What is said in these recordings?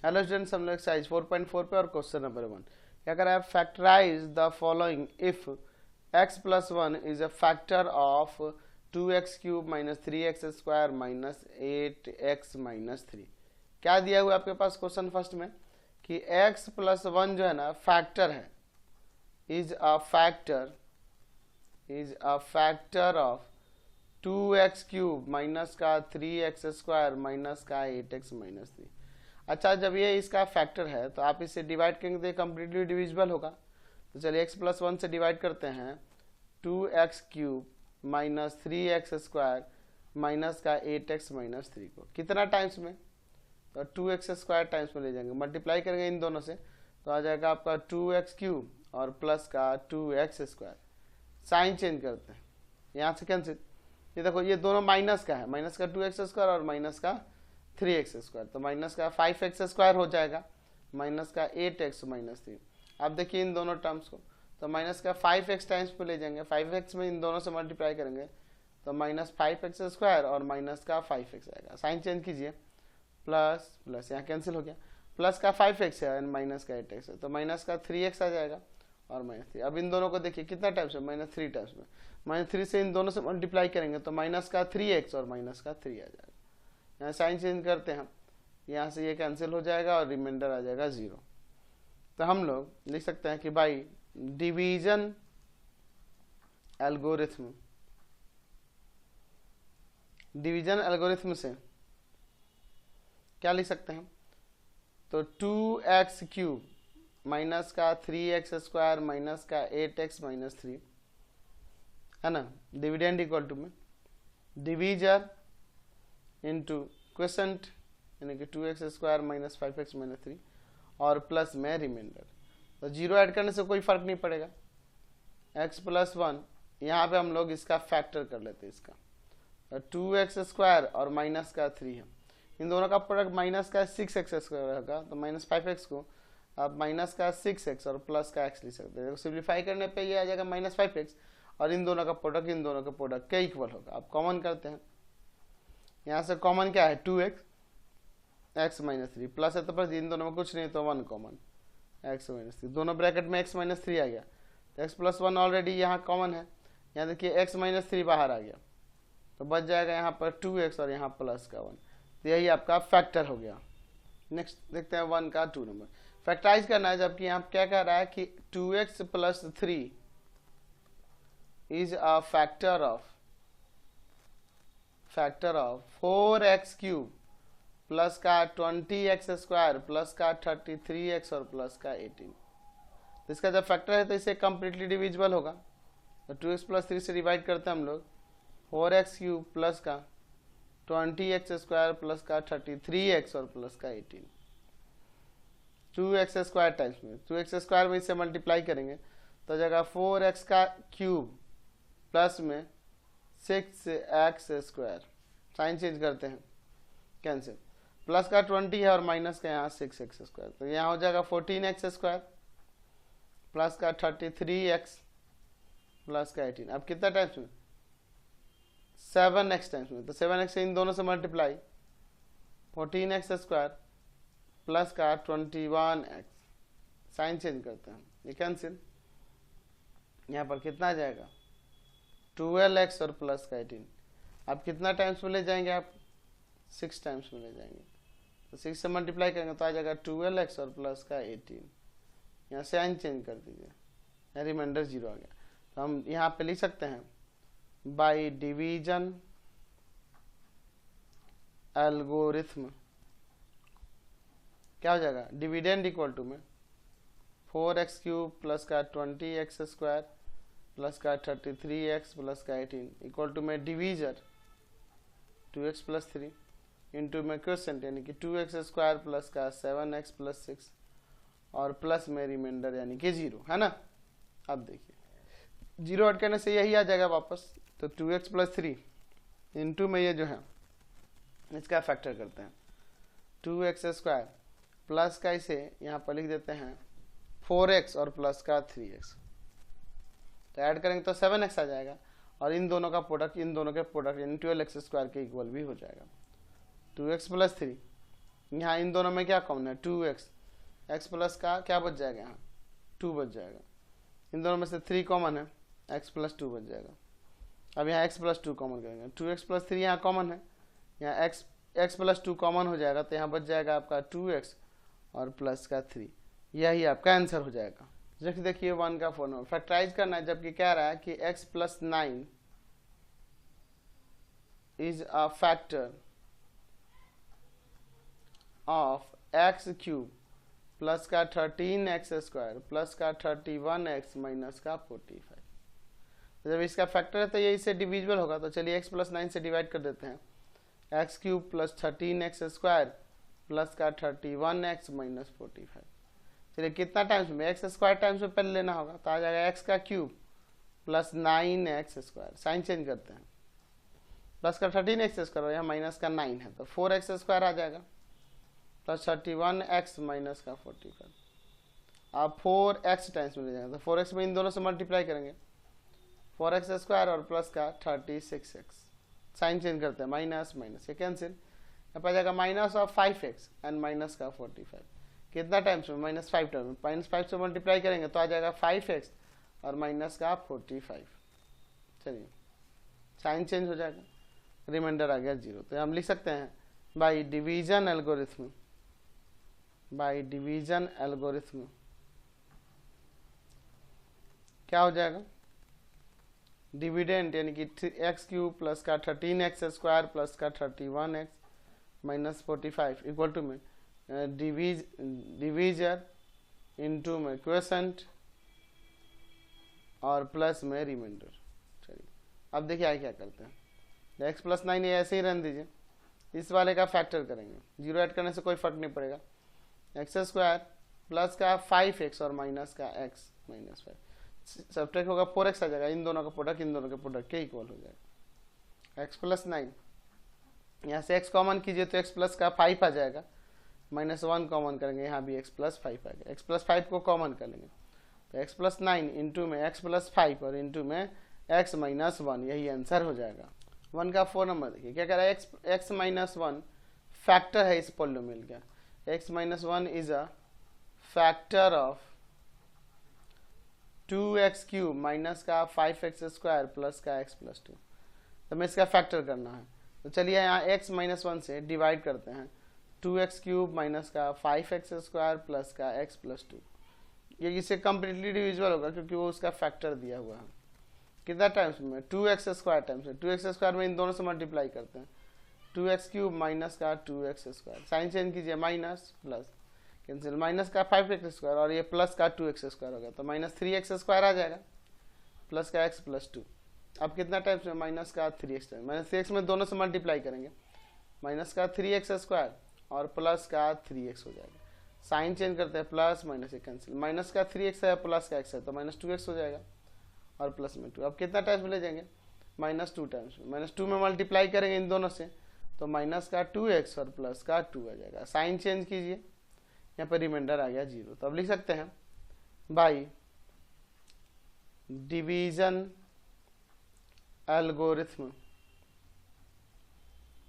Hello students, हम लोग exercise 4.4 पे और क्वेश्चन नंबर 1 क्या कर रहा है। Factorize the following if x plus 1 is a factor of 2x cube minus 3x square minus 8x minus 3। क्या दिया हुआ आपके पास क्वेश्चन फर्स्ट में कि x प्लस 1 जो है ना फैक्टर है, is a factor of 2x cube minus का 3x स्क्वायर माइनस का 8x माइनस 3। अच्छा, जब ये इसका फैक्टर है तो आप इसे डिवाइड करेंगे तो ये कम्प्लीटली डिविजिबल होगा। तो चलिए x प्लस 1 से डिवाइड करते हैं 2x cube minus 3x square minus का 8x माइनस 3 को कितना टाइम्स में, तो 2x स्क्वायर टाइम्स में ले जाएंगे, मल्टीप्लाई करेंगे इन दोनों से तो आ जाएगा आपका 2x क्यूब और प्लस का 2x स्क्वायर। साइन चेंज करते हैं, यहाँ से कैंसिल। ये देखो ये दोनों माइनस का है, माइनस का 2x स्क्वायर और माइनस का 3x स्क्वायर, तो माइनस का 5x स्क्वायर हो जाएगा माइनस का 8x माइनस 3। अब देखिए इन दोनों टर्म्स को, तो माइनस का 5x टाइम्स पे ले जाएंगे, 5x में इन दोनों से मल्टीप्लाई करेंगे तो माइनस 5x स्क्वायर और माइनस का 5x आएगा। साइन चेंज कीजिए, प्लस प्लस यहाँ कैंसिल हो गया, प्लस का 5x है माइनस का 8x है तो माइनस का 3x आ जाएगा और माइनस 3। अब इन दोनों को देखिए कितना टाइम्स में, माइनस 3 टाइम्स में, माइनस 3 से इन दोनों से मल्टीप्लाई करेंगे तो माइनस का 3x और माइनस का 3 आ जाएगा। यहाँ साइन चेंज करते हैं, यहाँ से ये कैंसिल हो जाएगा और रिमाइंडर आ जाएगा 0। तो हम लोग लिख सकते हैं कि भाई डिवीजन एल्गोरिथम से क्या लिख सकते हैं, तो 2x क्यूब माइनस का 3x स्क्वायर माइनस का 8x माइनस 3 है ना, डिविडेंड इक्वल टू में डिवीजर इंटू क्वेश्चंट यानी कि 2x square minus 5x minus 3 और प्लस में रिमाइंडर। तो 0 ऐड करने से कोई फर्क नहीं पड़ेगा। x प्लस 1 यहाँ पे हम लोग इसका फैक्टर कर लेते हैं, इसका तो 2x स्क्वायर और माइनस का 3 है, इन दोनों का प्रोडक्ट माइनस का 6x स्क्वायर होगा, तो माइनस 5x को आप माइनस का 6x और प्लस का x लिख सकते हैं। सिंप्लीफाई करने पे ये आ जाएगा माइनस 5x और इन दोनों का प्रोडक्ट इन दोनों के प्रोडक्ट के इक्वल होगा। आप कॉमन करते हैं, यहाँ से कॉमन क्या है 2x x माइनस 3 प्लस है तो प्लस, इन दोनों में कुछ नहीं तो 1 कॉमन x माइनस 3, दोनों ब्रैकेट में x माइनस 3 आ गया तो x प्लस 1 ऑलरेडी यहाँ कॉमन है, यहाँ देखिए x माइनस 3 बाहर आ गया तो बच जाएगा यहाँ पर 2x और यहाँ प्लस का 1, तो यही आपका फैक्टर हो गया। नेक्स्ट देखते हैं 1 का 2 नंबर फैक्टराइज करना है, जबकि यहाँ क्या कह रहा है कि 2x plus 3 is a factor of 4x cube plus का 20x स्क्वायर प्लस का 33x और प्लस का 18। तो इसका जब फैक्टर है तो इसे कम्प्लीटली डिविजिबल होगा, तो 2x प्लस 3 से डिवाइड करते हैं हम लोग 4x क्यूब प्लस का 20x स्क्वायर प्लस का 33x और प्लस का 18। 2x स्क्वायर टाइम्स में 2x स्क्वायर में इसे मल्टीप्लाई करेंगे तो जाएगा 4x का क्यूब प्लस में 6x स्क्वायर। साइन चेंज करते हैं, कैंसिल, प्लस का 20 है और माइनस का यहाँ 6x स्क्वायर, तो यहाँ हो जाएगा 14x स्क्वायर प्लस का 33x प्लस का 18। अब कितना टाइम्स में, 7x टाइम्स में, तो 7x से इन दोनों से मल्टीप्लाई 14x स्क्वायर प्लस का 21x। साइन चेंज करते हैं, ये कैंसिल, यहाँ पर कितना आ जाएगा 12x और प्लस का 18। अब कितना टाइम्स में ले जाएंगे आप, 6 टाइम्स में ले जाएंगे, तो 6 से मल्टीप्लाई करेंगे तो आ जाएगा 12x और प्लस का 18। यहाँ से साइन चेंज कर दीजिए, रिमाइंडर 0 आ गया। तो हम यहाँ पे लिख सकते हैं बाई डिवीजन एल्गोरिथम क्या हो जाएगा, डिविडेंड इक्वल टू में 4x क्यूब प्लस का 20x स्क्वायर प्लस का 33x प्लस का 18 इक्वल टू में डिवीजर 2x प्लस 3 इंटू में क्वेश्चन यानी कि 2x स्क्वायर प्लस का 7x प्लस 6 और प्लस में रिमाइंडर यानी कि 0 है ना। अब देखिए 0 ऐड करने से यही आ जाएगा वापस, तो 2x प्लस 3 इंटू में ये जो है इसका फैक्टर करते हैं 2x स्क्वायर प्लस का इसे यहाँ पर लिख देते हैं 4x और प्लस का 3x, तो ऐड करेंगे तो 7x आ जाएगा और इन दोनों का प्रोडक्ट इन दोनों के प्रोडक्ट यानी 12x स्क्वायर के इक्वल भी हो जाएगा। 2x प्लस 3 यहाँ इन दोनों में क्या कॉमन है 2x, x प्लस का क्या बच जाएगा, यहाँ 2 बच जाएगा। इन दोनों में से 3 कॉमन है, x प्लस 2 बच जाएगा। अब यहाँ x प्लस 2 कॉमन करेंगे, 2x प्लस 3 यहाँ कॉमन है, यहाँ x प्लस 2 कॉमन हो जाएगा, तो यहाँ बच जाएगा आपका 2x और प्लस का 3। यही आपका आंसर हो जाएगा। जैसे देखिए 1 का 4 नंबर फैक्टराइज करना है, जबकि कह रहा है कि x plus 9 is a factor of x cube plus का 13x स्क्वायर प्लस का 31x माइनस का 45। जब इसका फैक्टर है तो ये इससे डिविजिबल होगा, तो चलिए x प्लस 9 से डिवाइड कर देते हैं। X cube plus 13x square plus का 31x माइनस 45। चलिए कितना टाइम्स में, एक्स स्क्वायर टाइम्स में पहले लेना होगा, तो आ जाएगा एक्स का cube plus 9x square, sign change करते हैं, प्लस का 13x स्क्वायर, यहाँ माइनस का 9 है तो 4x स्क्वायर आ जाएगा प्लस 31x माइनस का 45। आप 4x टाइम्स में ले जाएंगे तो 4x में इन दोनों से मल्टीप्लाई करेंगे, 4x स्क्वायर और प्लस का 36x, साइन चेंज करते हैं, माइनस माइनस ये कैंसिल, यहाँ पर जाएगा minus of 5x and minus का 45। कितना टाइम्स में, माइनस 5 टाइम्स, माइनस 5 से मल्टीप्लाई करेंगे तो आ जाएगा 5x और माइनस का 45। चलिए साइन चेंज हो जाएगा, रिमाइंडर आ गया 0। तो हम लिख सकते हैं by division algorithm, by division algorithm क्या हो जाएगा, डिविडेंड यानी कि एक्स क्यूब प्लस का 13x स्क्वायर प्लस का 31x माइनस 45 इक्वल टू में डिवीजर इनटू में क्वेसेंट और प्लस में रिमाइंडर। चलिए अब देखिए आगे क्या करते हैं, x प्लस 9 ऐसे ही रहने दीजिए, इस वाले का फैक्टर करेंगे, 0 ऐड करने से कोई फर्क नहीं पड़ेगा। एक्स स्क्वायर प्लस का 5x और माइनस का x माइनस 5, सब्ट्रैक्ट होगा 4x आ जाएगा, इन दोनों का प्रोडक्ट इन दोनों के प्रोडक्ट के इक्वल हो जाएगा। x प्लस 9 यहाँ से x कॉमन कीजिए तो x प्लस का 5 आ जाएगा, माइनस 1 कॉमन करेंगे, यहाँ भी x प्लस 5 आ गया, x प्लस 5 को कॉमन कर लेंगे तो x प्लस 9 इंटू में x प्लस 5 और इंटू में x माइनस 1, यही आंसर हो जाएगा। 1 का 4 नंबर देखिए क्या कह रहा है, x माइनस 1 फैक्टर है इस पॉलिनोमियल का, x minus 1 is a factor of 2x cube minus का 5x स्क्वायर प्लस का x प्लस 2। तो हमें इसका फैक्टर करना है, तो चलिए यहाँ x माइनस 1 से डिवाइड करते हैं, 2x क्यूब माइनस का 5x स्क्वायर प्लस का x प्लस 2, ये इससे कम्प्लीटली डिविजिबल होगा क्योंकि वो उसका फैक्टर दिया हुआ है। कितना टाइम्स में, 2x स्क्वायर टाइम्स में, 2x स्क्वायर में इन दोनों से मल्टीप्लाई करते हैं, 2x क्यूब माइनस का 2x स्क्वायर, साइन चेंज कीजिए, माइनस प्लस कैंसिल, माइनस का 5x स्क्वायर और ये प्लस का 2x स्क्वायर हो गया तो माइनस 3x स्क्वायर आ जाएगा प्लस का x प्लस 2। अब कितना टाइम्स में, माइनस का 3x टाइम, माइनस 3x में दोनों से मल्टीप्लाई करेंगे, माइनस का 3x स्क्वायर और प्लस का 3x हो जाएगा, साइन चेंज करते हैं, प्लस माइनस से कैंसिल, माइनस का 3x है प्लस का x है तो माइनस 2x हो जाएगा और प्लस में 2। अब कितना टाइम्स में ले जाएंगे, माइनस 2 टाइम्स में, माइनस 2 में मल्टीप्लाई करेंगे इन दोनों से तो माइनस का 2x और प्लस का 2 आ जाएगा, साइन चेंज कीजिए, यहाँ पर रिमाइंडर आ गया 0। तो अब लिख सकते हैं by division algorithm,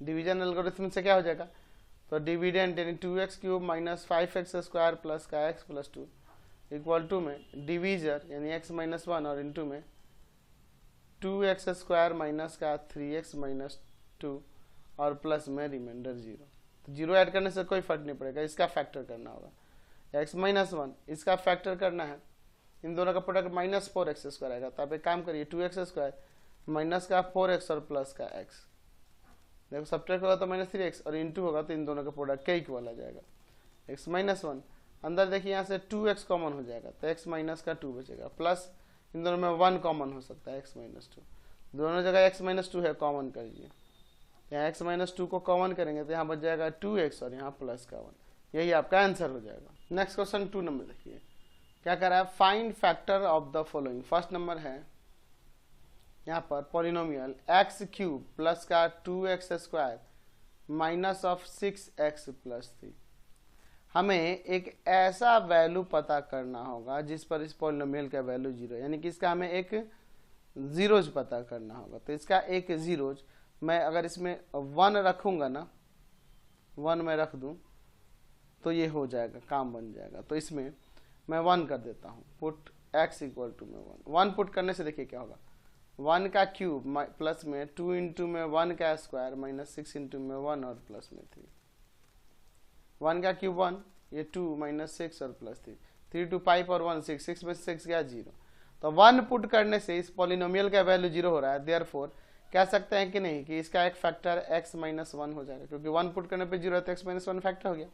division algorithm से क्या हो जाएगा, तो डिविडेंड यानी 2x cube minus 5x square plus का x प्लस 2 इक्वल टू में डिवीजर यानी x माइनस 1 और इंटू में 2x स्क्वायर माइनस का 3x माइनस 2 और प्लस में रिमाइंडर 0। तो 0 ऐड करने से कोई फर्क नहीं पड़ेगा, इसका फैक्टर करना होगा, x माइनस 1 इसका फैक्टर करना है, इन दोनों का प्रोडक्ट माइनस 4x स्क्वायर आएगा, तो आप एक काम करिए 2x स्क्वायर माइनस का 4x और प्लस का x, देखो सब्ट्रैक्ट होगा तो माइनस 3x और इंटू होगा तो इन दोनों का प्रोडक्ट के इक्वल आ जाएगा, x माइनस 1 अंदर देखिए यहाँ से 2x कॉमन हो जाएगा तो x माइनस का 2 बचेगा, प्लस इन दोनों में 1 कॉमन हो सकता है x माइनस 2, दोनों जगह x माइनस 2 है कॉमन करिए, यहाँ x माइनस 2 को कॉमन करेंगे तो यहाँ बच जाएगा 2x और यहाँ प्लस का 1, यही आपका आंसर हो जाएगा। नेक्स्ट क्वेश्चन 2 नंबर देखिए क्या कर रहा है, find factor of the following. First number है यहाँ पर पॉलिनोमियल एक्स क्यूब प्लस का 2x square minus of 6x plus 3। हमें एक ऐसा वैल्यू पता करना होगा जिस पर इस पॉलिनोमियल का वैल्यू 0 है, यानी कि इसका हमें एक जीरोज पता करना होगा। तो इसका एक जीरोज मैं अगर इसमें 1 रखूंगा ना, 1 मैं रख दूं तो ये हो जाएगा, काम बन जाएगा। तो इसमें मैं 1 कर देता हूँ, पुट x इक्वल टू में 1 पुट करने से देखिए क्या होगा, 1 का क्यूब प्लस में 2 इंटू में 1 का स्क्वायर माइनस 6 इंटू में 1 और प्लस में 3, 1 का क्यूब 1, ये 2 माइनस 6 और प्लस 3, 3 टू 5 और 1 6, 6 में 6 गया 0। तो 1 पुट करने से इस पॉलिनोमियल का वैल्यू 0 हो रहा है, देयरफॉर कह सकते हैं कि नहीं कि इसका एक फैक्टर x माइनस 1 हो जाएगा, क्योंकि 1 पुट करने पे 0 है तो x माइनस 1 फैक्टर हो गया।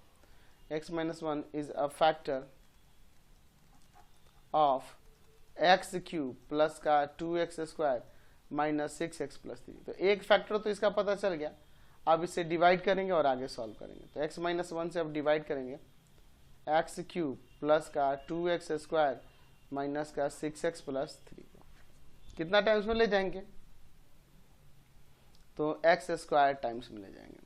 x minus 1 is a factor of x cube plus का 2x square minus 6x plus 3। तो एक फैक्टर तो इसका पता चल गया, अब इसे डिवाइड करेंगे और आगे सॉल्व करेंगे। तो x माइनस 1 से अब डिवाइड करेंगे, एक्स क्यूब प्लस का 2x स्क्वायर माइनस का 6x प्लस 3 को कितना टाइम्स में ले जाएंगे, तो एक्स स्क्वायर टाइम्स में ले जाएंगे।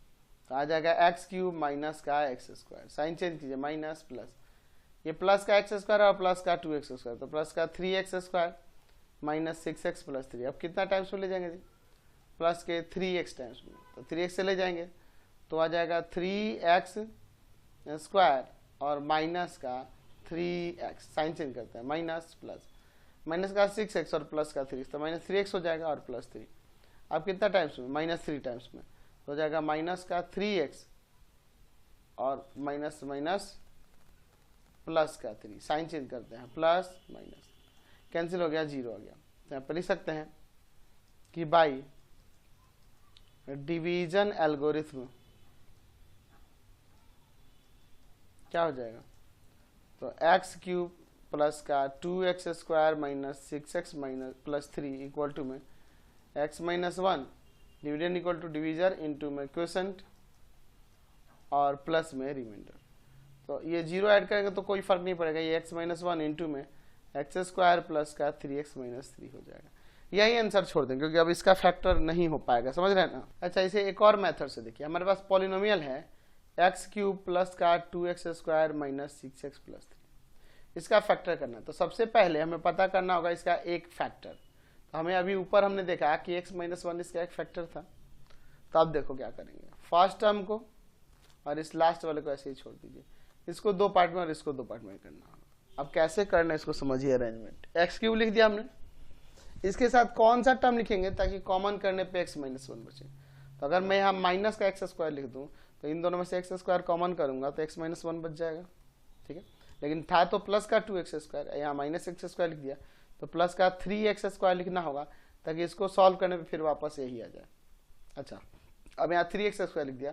तो आ जाएगा एक्स क्यूब माइनस का एक्स स्क्वायर, साइन चेंज कीजिए, माइनस प्लस, ये प्लस का एक्स स्क्वायर और प्लस का 2x स्क्वायर, तो प्लस का 3x square minus 6x plus 3। अब कितना टाइम्स में ले जाएंगे जी, प्लस के 3x टाइम्स में, तो 3x से ले जाएंगे तो आ जाएगा 3x स्क्वायर और माइनस का 3x, साइन चेंज करते हैं, माइनस प्लस, माइनस का 6x और प्लस का 3, तो माइनस 3x हो जाएगा और प्लस 3। अब कितना टाइम्स में, माइनस 3 टाइम्स में, तो हो जाएगा माइनस का 3x और माइनस माइनस प्लस का 3, साइन चेंज करते हैं, प्लस माइनस कैंसिल हो गया, 0 आ गया। तो यहाँ पर लिख सकते हैं कि बाई डिवीजन एल्गोरिथम क्या हो जाएगा, तो एक्स क्यूब प्लस का 2x square minus 6x minus plus 3 equal to में x minus 1 dividend equal to divisor into में क्वोशेंट और प्लस में रिमाइंडर। तो ये 0 ऐड करेंगे तो कोई फर्क नहीं पड़ेगा, ये x माइनस 1 इंटू में एक्स स्क्वायर प्लस का 3x माइनस 3 हो जाएगा। यही आंसर छोड़ दें क्योंकि अब इसका फैक्टर नहीं हो पाएगा, समझ रहे हैं ना। अच्छा, इसे एक और मेथड से देखिए, हमारे पास पॉलिनोमियल है एक्स क्यूब प्लस का 2x square minus 6x plus 3, इसका फैक्टर करना है। तो सबसे पहले हमें पता करना होगा इसका एक फैक्टर। तो हमें अभी ऊपर हमने देखा कि x माइनस 1 इसका एक फैक्टर था। तो अब देखो क्या करेंगे, फर्स्ट टर्म को और इस लास्ट वाले को ऐसे ही छोड़ दीजिए, इसको 2 पार्ट में और इसको 2 पार्ट में करना होगा। अब कैसे करना है इसको समझिए, अरेंजमेंट, एक्स क्यूब लिख दिया हमने, इसके साथ कौन सा टर्म लिखेंगे ताकि कॉमन करने पे x माइनस 1 बचे। तो अगर मैं यहाँ माइनस का एक्स स्क्वायर लिख दूँ तो इन दोनों में से एक्स स्क्वायर कॉमन करूंगा तो x माइनस 1 बच जाएगा, ठीक है। लेकिन था तो प्लस का 2x स्क्वायर, यहाँ माइनस एक्स स्क्वायर लिख दिया तो प्लस का 3x स्क्वायर लिखना होगा ताकि इसको सॉल्व करने पे फिर वापस यही आ जाए। अच्छा, अब यहाँ 3x स्क्वायर लिख दिया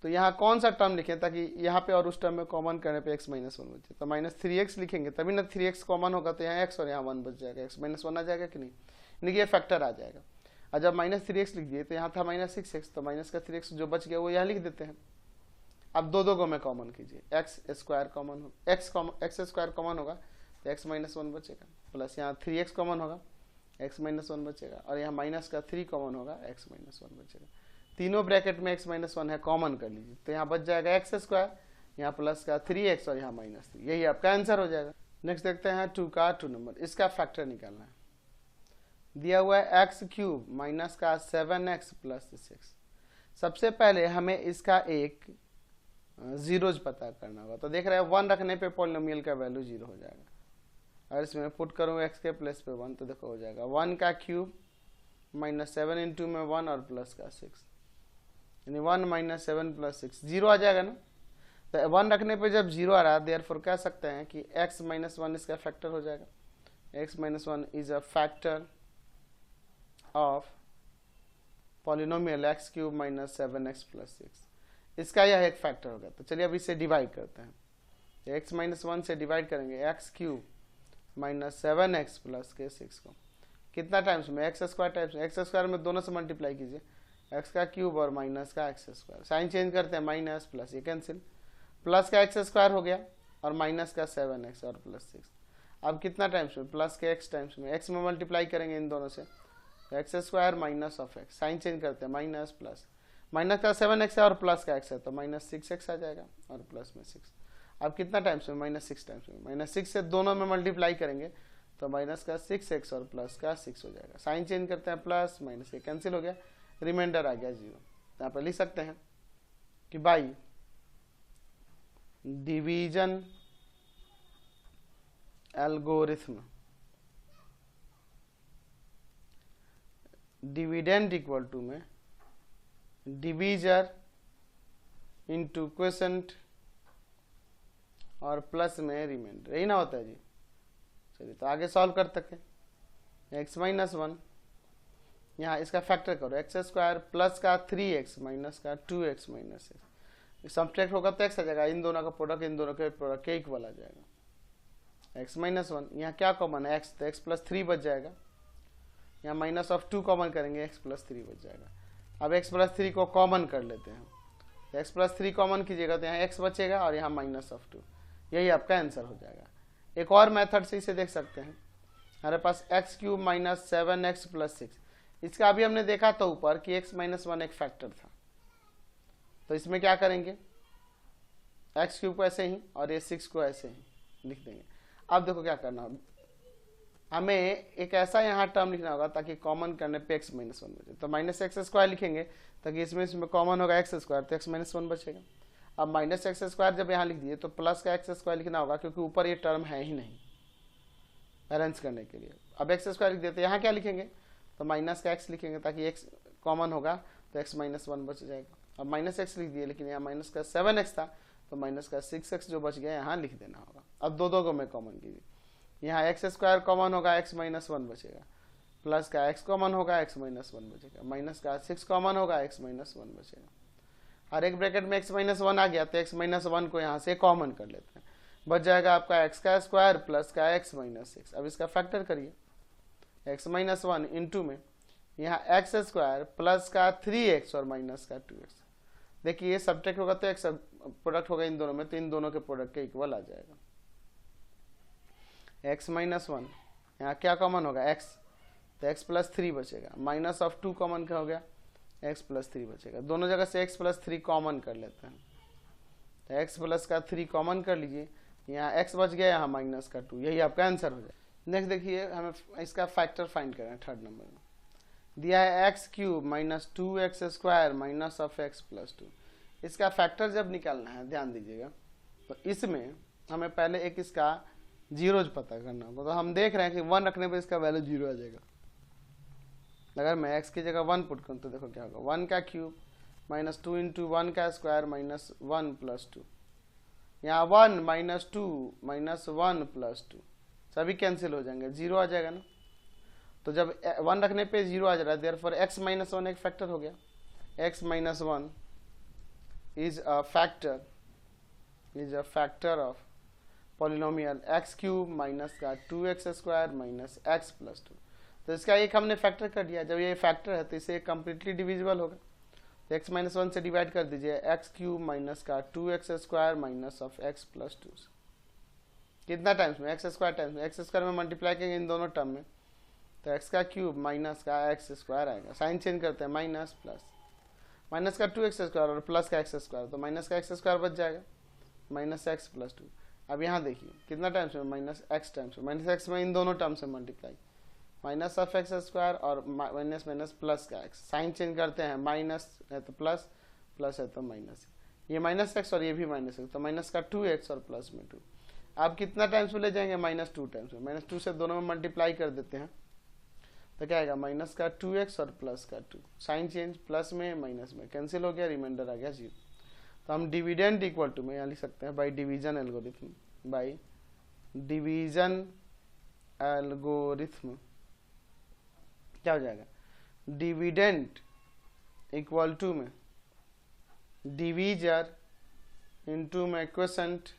तो यहाँ कौन सा टर्म लिखें ताकि यहाँ पे और उस टर्म में कॉमन करने पे x माइनस 1 बचे। तो माइनस 3x लिखेंगे तभी ना 3x कॉमन होगा, तो यहाँ x और यहाँ 1 बच जाएगा, x माइनस 1 आ जाएगा कि नहीं, यानी कि ये फैक्टर आ जाएगा। और जब माइनस 3x लिख दिए तो यहाँ था माइनस 6x, तो माइनस का 3x जो बच गया वो यहाँ लिख देते हैं। अब दो को में कॉमन कीजिए, एक्स स्क्वायर कॉमन हो, एक्स स्क्वायर कॉमन होगा तो एक्स माइनस 1 बचेगा, प्लस यहाँ 3x कॉमन होगा एक्स माइनस 1 बचेगा, और यहाँ माइनस का 3 कॉमन होगा एक्स माइनस 1 बचेगा। तीनों ब्रैकेट में x माइनस 1 है, कॉमन कर लीजिए तो यहाँ बच जाएगा एक्स स्क्वायर, यहाँ प्लस का 3x और यहाँ माइनस 3, यही आपका आंसर हो जाएगा। नेक्स्ट देखते हैं 2 का 2 नंबर, इसका फैक्टर निकालना है। दिया हुआ है एक्स क्यूब माइनस का 7x प्लस 6। सबसे पहले हमें इसका एक जीरोज पता करना होगा। तो देख रहे हैं 1 रखने पे पॉलिनोमियल का वैल्यू 0 हो जाएगा, और इसमें पुट करूँगा x के प्लेस पे 1 तो देखो हो जाएगा 1 का क्यूब माइनस 7 इंटू में 1 और प्लस का 6, यानी 1 माइनस 7 प्लस 6, 0 आ जाएगा ना। तो 1 रखने पे जब 0 आ रहा है देयरफॉर कह सकते हैं कि x माइनस 1 इसका फैक्टर हो जाएगा। x minus 1 is a factor of polynomial x cube minus 7x plus 6, इसका यह एक फैक्टर होगा। तो चलिए अब इसे डिवाइड करते हैं, x माइनस 1 से डिवाइड करेंगे x cube minus 7x plus के 6 को कितना टाइम्स में, एक्स स्क्वायर टाइम्स में, एक्स स्क्वायर में दोनों से मल्टीप्लाई कीजिए, एक्स का क्यूब और माइनस का एक्स स्क्वायर, साइन चेंज करते हैं, माइनस प्लस ये कैंसिल, प्लस का एक्स स्क्वायर हो गया और माइनस का 7x और प्लस 6। अब कितना टाइम्स में, प्लस के x टाइम्स में, x में मल्टीप्लाई करेंगे इन दोनों से, x square minus of x, sign change करते हैं, माइनस प्लस, माइनस का 7x है और प्लस का x है तो माइनस 6x आ जाएगा और प्लस में 6। अब कितना टाइम्स में, माइनस 6 टाइम्स में, माइनस 6 से दोनों में मल्टीप्लाई करेंगे तो माइनस का 6x और प्लस का 6 हो जाएगा, साइन चेंज करते हैं, प्लस माइनस ये कैंसिल हो गया, रिमाइंडर आ गया 0। यहाँ पर लिख सकते हैं कि by division algorithm, dividend equal to में डिवीजर इंटू क्वेसेंट और प्लस में रिमाइंडर, यही ना होता है जी। चलिए तो आगे सॉल्व कर सकते हैं। x माइनस 1, यहाँ इसका फैक्टर करो, एक्स स्क्वायर प्लस का 3x माइनस का 2x माइनस एक्स, सब्ट्रैक्ट होगा तो x आ जाएगा, इन दोनों का प्रोडक्ट इन दोनों के प्रोडक्ट के इक्वल आ जाएगा। x माइनस 1, यहाँ क्या कॉमन है x, तो x प्लस 3 बच जाएगा, यहाँ माइनस ऑफ 2 कॉमन करेंगे, x प्लस 3 बच जाएगा। अब x प्लस 3 को कॉमन कर लेते हैं, x प्लस 3 कॉमन कीजिएगा तो यहाँ x बचेगा और यहाँ माइनस ऑफ 2, यही आपका आंसर हो जाएगा। एक और मेथड से इसे देख सकते हैं, हमारे पास x cube minus 7x plus 6, इसका अभी हमने देखा था ऊपर कि x माइनस 1 एक फैक्टर था, तो इसमें क्या करेंगे, एक्स क्यूब को ऐसे ही और ये 6 को ऐसे ही लिख देंगे। अब देखो क्या करना होगा, हमें एक ऐसा यहाँ टर्म लिखना होगा ताकि कॉमन करने पे x माइनस 1 बचे, तो माइनस एक्स स्क्वायर लिखेंगे ताकि इसमें कॉमन होगा x स्क्वायर, तो x माइनस 1 बचेगा। अब माइनस एक्स स्क्वायर जब यहाँ लिख दिए तो प्लस का एक्स स्क्वायर लिखना होगा, क्योंकि ऊपर ये टर्म है ही नहीं अरेंज करने के लिए। अब एक्स स्क्वायर लिख देते, यहाँ क्या लिखेंगे, तो माइनस का एक्स लिखेंगे ताकि एक्स कॉमन होगा तो एक्स माइनस 1 बच जाएगा। अब माइनस एक्स लिख दिए, लेकिन यहाँ माइनस का 7x था तो माइनस का 6x जो बच गया यहाँ लिख देना होगा। अब दो को मैं कॉमन कीजिए, यहाँ एक्स स्क्वायर कॉमन होगा, एक्स माइनस 1 बचेगा, प्लस का एक्स कॉमन होगा, एक्स माइनस 1 बचेगा, माइनस का 6 कॉमन होगा, एक्स माइनस 1 बचेगा। हर एक ब्रैकेट में एक्स माइनस 1 आ गया तो एक्स माइनस 1 को यहाँ से कॉमन कर लेते हैं, बच जाएगा आपका एक्स का स्क्वायर प्लस का एक्स माइनस 6। अब इसका फैक्टर करिए, एक्स माइनस 1 इंटू में यहाँ एक्स स्क्वायर प्लस का 3x और माइनस का 2x। देखिए ये सब्ट्रैक्ट होगा तो एक्स प्रोडक्ट होगा इन दोनों में, तो इन दोनों के प्रोडक्ट के इक्वल आ जाएगा। एक्स माइनस 1, यहाँ क्या कॉमन होगा x, तो x प्लस 3 बचेगा, माइनस ऑफ 2 कॉमन क्या हो गया, x प्लस 3 बचेगा। दोनों जगह से x प्लस 3 कॉमन कर लेते हैं, तो x प्लस का 3 कॉमन कर लीजिए, यहाँ x बच गया, यहाँ माइनस का 2, यही आपका आंसर हो जाएगा। नेक्स्ट देखिए, हमें इसका फैक्टर फाइंड करना है। थर्ड नंबर में दिया है x cube minus 2x square minus of x plus 2, इसका फैक्टर जब निकालना है ध्यान दीजिएगा, तो इसमें हमें पहले एक इसका जीरोज पता करना होगा। तो हम देख रहे हैं कि 1 रखने पर इसका वैल्यू 0 आ जाएगा। अगर मैं x की जगह 1 पुट करूँ तो देखो क्या होगा, 1 का क्यूब माइनस 2 इंटू 1 का स्क्वायर माइनस 1 प्लस 2, यहाँ 1 माइनस 2 माइनस 1 प्लस 2 सभी कैंसिल हो जाएंगे, 0 आ जाएगा ना। तो जब 1 रखने पे 0 आ जा रहा है, देयरफॉर x माइनस 1 एक फैक्टर हो गया। x minus 1 is a factor of polynomial x cube minus का 2x square minus x plus 2। तो इसका एक हमने फैक्टर कर दिया, जब ये फैक्टर है तो इसे कम्प्लीटली डिविजिबल होगा, तो x माइनस 1 से डिवाइड कर दीजिए, एक्स क्यूब माइनस का 2x square minus of x plus 2। कितना टाइम्स में, एक्स स्क्वायर टाइम्स में, एक्स स्क्वायर में मल्टीप्लाई करेंगे इन दोनों टर्म में, तो x का क्यूब माइनस का x स्क्वायर आएगा, साइन चेंज करते हैं, माइनस प्लस, माइनस का 2x स्क्वायर और प्लस का x स्क्वायर, तो माइनस का x स्क्वायर बच जाएगा, माइनस x प्लस 2। अब यहाँ देखिए कितना टाइम्स में, माइनस x टाइम्स में, माइनस x में इन दोनों टर्म से multiply, minus of x square और माइनस माइनस प्लस का x, साइन चेंज करते हैं, माइनस है तो प्लस, प्लस है तो माइनस, ये माइनस x और ये भी माइनस x, तो माइनस का 2x और प्लस में 2। आप कितना टाइम्स में ले जाएंगे, माइनस 2 टाइम्स में, माइनस 2 से दोनों में मल्टीप्लाई कर देते हैं तो क्या आएगा, माइनस का 2x और प्लस का 2, साइन चेंज, प्लस में माइनस में कैंसिल हो गया, रिमाइंडर आ गया 0। तो हम डिविडेंड इक्वल टू में यहाँ लिख सकते हैं by division algorithm, by division algorithm क्या हो जाएगा, डिविडेंड इक्वल टू में डिवीजर इंटू में क्वेसेंट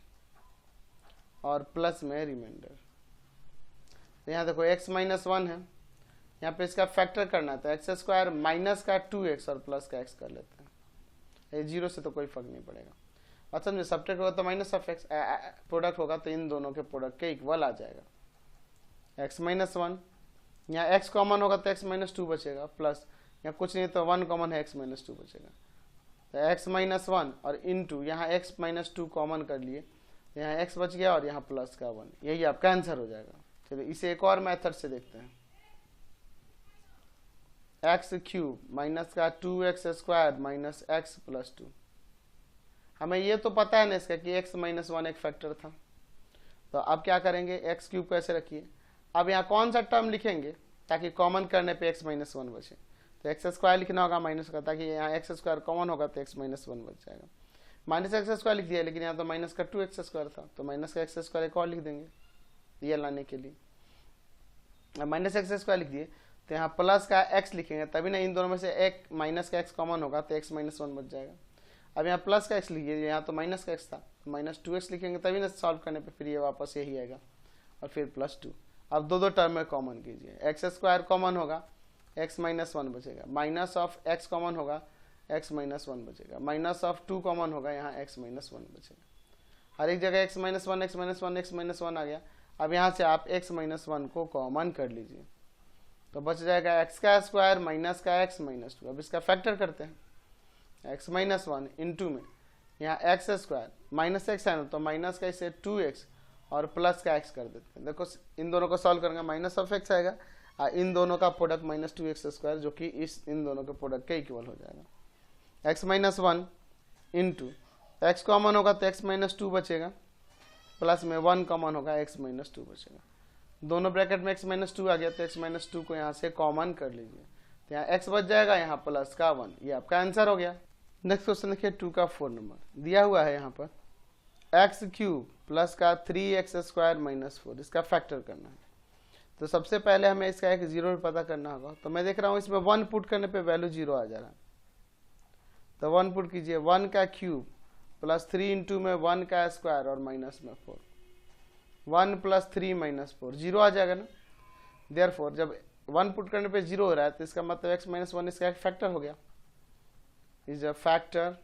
और प्लस में रिमाइंडर। तो यहाँ देखो x माइनस 1 है, यहाँ पे इसका फैक्टर करना था, एक्स स्क्वायर माइनस का 2x और प्लस का x कर लेते हैं, ये 0 से तो कोई फर्क नहीं पड़ेगा। और समझे सब्ट्रैक्ट होगा तो माइनस ऑफ x, प्रोडक्ट होगा तो इन दोनों के प्रोडक्ट के इक्वल आ जाएगा। x माइनस 1, यहाँ x कॉमन होगा तो x माइनस 2 बचेगा, प्लस यहाँ कुछ नहीं तो 1 कॉमन है, x माइनस 2 बचेगा, तो x माइनस 1 और इंटू यहाँ x माइनस 2 कॉमन कर लिए, यहाँ x बच गया और यहाँ प्लस का 1, यही आपका आंसर हो जाएगा। चलिए इसे एक और मेथड से देखते हैं, एक्स क्यूब माइनस का 2x square minus x plus 2। हमें ये तो पता है ना इसका कि x माइनस वन एक फैक्टर था। तो अब क्या करेंगे, एक्स क्यूब को ऐसे रखिए। अब यहाँ कौन सा टर्म लिखेंगे ताकि कॉमन करने पे x माइनस वन बचे, तो एक्स स्क्वायर लिखना होगा माइनस का, ताकि यहाँ एक्स स्क्वायर कॉमन होगा तो x माइनस वन बच जाएगा। माइनस एक्स स्क्वायर लिख दिया, लेकिन यहाँ तो माइनस का 2x स्क्वायर था, तो माइनस का एक्स स्क्वायर एक और लिख देंगे ये लाने के लिए। अब माइनस एक्स स्क्वायर लिख दिए तो यहाँ प्लस का x लिखेंगे, तभी ना इन दोनों में से एक माइनस का x कॉमन होगा तो x माइनस वन बच जाएगा। अब यहाँ प्लस का x लिखिए, यहाँ तो माइनस का x था, माइनस 2x लिखेंगे तभी ना सॉल्व करने पे फिर ये वापस यही आएगा और फिर प्लस 2। अब दो टर्म में कॉमन कीजिए, एक्स स्क्वायर कॉमन होगा x माइनस वन बचेगा, माइनस ऑफ x कॉमन होगा x माइनस वन बचेगा, माइनस ऑफ 2 कॉमन होगा यहाँ x माइनस वन बचेगा। हर एक जगह x minus one x minus one x minus one आ गया। अब यहाँ से आप x माइनस वन को कॉमन कर लीजिए तो बच जाएगा एक्स का स्क्वायर माइनस का एक्स माइनस 2। अब इसका फैक्टर करते हैं, एक्स माइनस वन इंटू में यहाँ एक्स स्क्वायर माइनस एक्स है ना, तो माइनस का इसे 2x और प्लस का x कर देते हैं। देखो इन दोनों को सॉल्व करेंगे, माइनस ऑफ x आएगा और इन दोनों का प्रोडक्ट माइनस 2x स्क्वायर, जो कि इन दोनों के प्रोडक्ट के इक्वल हो जाएगा। X minus one into x common होगा तो एक्स माइनस 2 बचेगा, प्लस में 1 कॉमन होगा एक्स माइनस 2 बचेगा। दोनों ब्रैकेट में x माइनस 2 आ गया तो x माइनस 2 को यहाँ से कॉमन कर लीजिए तो यहाँ x बच जाएगा, यहाँ प्लस का 1। ये आपका आंसर हो गया। नेक्स्ट क्वेश्चन देखिए 2 का 4 नंबर दिया हुआ है यहाँ पर एक्स क्यूब प्लस का 3x स्क्वायर माइनस 4, इसका फैक्टर करना है। तो सबसे पहले हमें इसका एक जीरो पता करना होगा। तो मैं देख रहा हूँ इसमें 1 पुट करने पे वैल्यू 0 आ जा रहा है, तो 1 पुट कीजिए, 1 का क्यूब प्लस 3 इंटू में 1 का स्क्वायर और माइनस में 4, 1 प्लस 3 माइनस 4 0 आ जाएगा ना। देयरफॉर जब 1 पुट करने पे 0 हो रहा है तो इसका मतलब x माइनस वन इसका एक फैक्टर हो गया, is a factor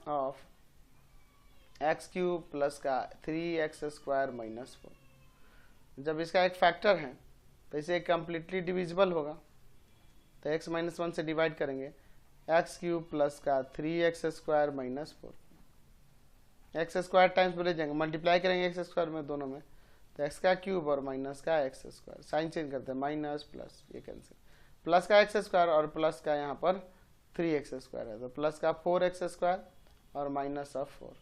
of x cube plus का 3x स्क्वायर माइनस 4। जब इसका एक फैक्टर है तो इसे कंप्लीटली डिविजिबल होगा, तो x माइनस वन से डिवाइड करेंगे, एक्स क्यूब प्लस का 3x square minus 4, x square times बोले जाएंगे, मल्टीप्लाई करेंगे एक्स स्क्वायर में दोनों में, तो एक्स का क्यूब और माइनस का एक्स स्क्वायर, साइन चेंज करते हैं, माइनस प्लस ये कैंसिल, प्लस का एक्स स्क्वायर और प्लस का यहाँ पर 3x स्क्वायर है, तो प्लस का 4x स्क्वायर और माइनस ऑफ 4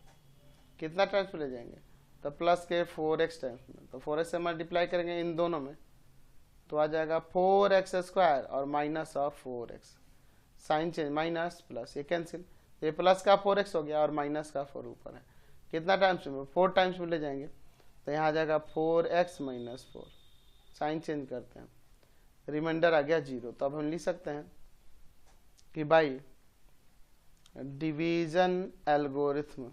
कितना टाइम्स ले जाएंगे, तो प्लस के 4x टाइम्स में, तो 4x से मल्टीप्लाई करेंगे इन दोनों में तो आ जाएगा 4x स्क्वायर और minus of 4x, sign change minus plus ये कैंसिल, ये प्लस का 4x हो गया और माइनस का 4 ऊपर है, कितना टाइम्स में 4 टाइम्स में ले जाएंगे तो यहाँ आ जाएगा 4x माइनस 4, साइन चेंज करते हैं, रिमाइंडर आ गया 0। तो अब हम लिख सकते हैं कि बाई डिवीजन एल्गोरिथम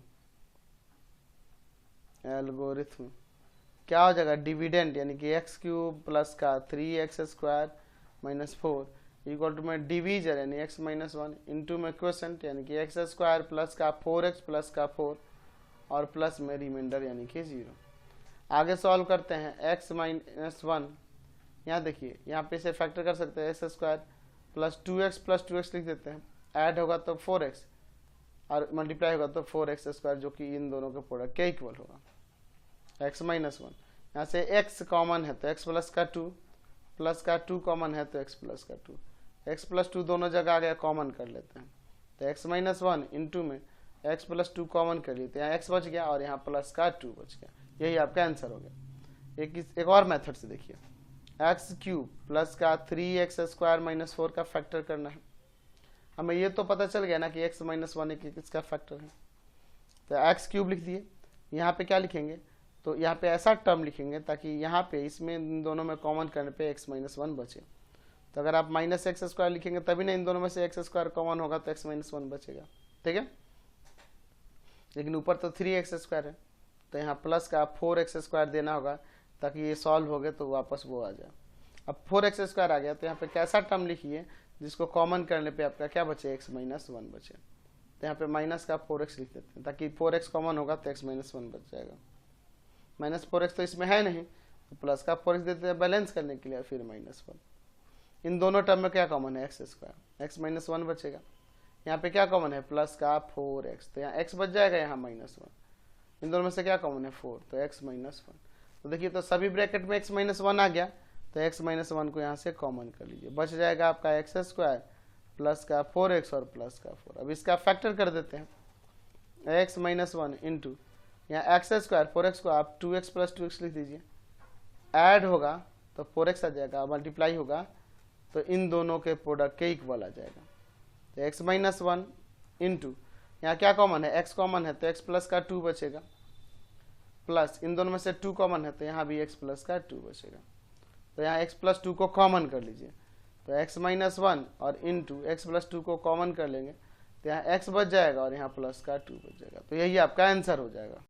क्या हो जाएगा, डिविडेंड यानी कि एक्स क्यूब प्लस का 3x square minus 4 equal to में डिवीजर यानी x माइनस वन इंटू में क्वेश्चन यानी कि एक्स स्क्वायर प्लस का 4x प्लस का 4 और प्लस में रिमाइंडर यानी कि 0। आगे सॉल्व करते हैं x माइनस वन, यहाँ देखिए यहाँ पे इसे फैक्टर कर सकते हैं, एक्स स्क्वायर प्लस 2x लिख देते हैं, ऐड होगा तो 4x और मल्टीप्लाई होगा तो 4x स्क्वायर, जो कि इन दोनों के प्रोडक्ट के इक्वल होगा। x माइनस वन, यहाँ से x कॉमन है तो x प्लस का 2, प्लस का 2 कॉमन है तो x प्लस का 2, x प्लस 2 दोनों जगह आ गया, कॉमन कर लेते हैं, तो x माइनस वन इंटू में x प्लस 2 कॉमन कर लिए तो यहाँ x बच गया और यहाँ प्लस का 2 बच गया, यही आपका आंसर हो गया। एक और मेथड से देखिए, एक्स क्यूब प्लस का 3x स्क्वायर माइनस 4 का फैक्टर करना है। हमें ये तो पता चल गया ना कि x माइनस वन किसका फैक्टर है, तो एक्स क्यूब लिख दिए, यहाँ पे क्या लिखेंगे, तो यहाँ पे ऐसा टर्म लिखेंगे ताकि यहाँ पे इसमें इन दोनों में कॉमन करने पे x माइनस वन बचे। तो अगर आप माइनस एक्स स्क्वायर लिखेंगे तभी ना इन दोनों में से x स्क्वायर कॉमन होगा तो x माइनस वन बचेगा, ठीक है। लेकिन ऊपर तो 3x स्क्वायर है तो यहाँ प्लस का 4x स्क्वायर देना होगा ताकि ये सॉल्व हो गए तो वापस वो आ जाए। अब 4x स्क्वायर आ गया तो यहाँ पे कैसा टर्म लिखिए जिसको कॉमन करने पे आपका क्या बचे, x माइनस वन बचे, तो यहाँ पे माइनस का 4x लिख देते हैं ताकि 4x कॉमन होगा तो x माइनस वन बच जाएगा। माइनस 4x तो इसमें है नहीं तो प्लस का 4x देते हैं बैलेंस करने के लिए, फिर माइनस वन। इन दोनों टर्म में क्या कॉमन है, x square, x minus one बचेगा। यहाँ पे क्या कॉमन है, प्लस का 4x, तो यहाँ x बच जाएगा, यहाँ माइनस वन। इन दोनों में से क्या कॉमन है, 4, तो x माइनस वन। तो देखिए तो सभी ब्रैकेट में x माइनस वन आ गया तो x माइनस वन को यहाँ से कॉमन कर लीजिए, बच जाएगा आपका एक्स स्क्वायर प्लस का 4x और प्लस का 4। अब इसका फैक्टर कर देते हैं, एक्स माइनस वन इंटू यहाँ एक्स स्क्वायर 4x को आप 2x प्लस 2x लिख दीजिए, ऐड होगा तो 4x आ जाएगा, मल्टीप्लाई होगा तो इन दोनों के प्रोडक्ट के इक्वल आ जाएगा। तो एक्स माइनस वन इंटू यहाँ क्या कॉमन है, x कॉमन है तो x प्लस का 2 बचेगा, प्लस इन दोनों में से 2 कॉमन है तो यहाँ भी x प्लस का 2 बचेगा। तो यहाँ x प्लस 2 को कॉमन कर लीजिए, तो x माइनस वन और इंटू एक्स प्लस 2 को कॉमन कर लेंगे तो यहाँ x बच जाएगा और यहाँ प्लस का 2 बच जाएगा। तो यही आपका आंसर हो जाएगा।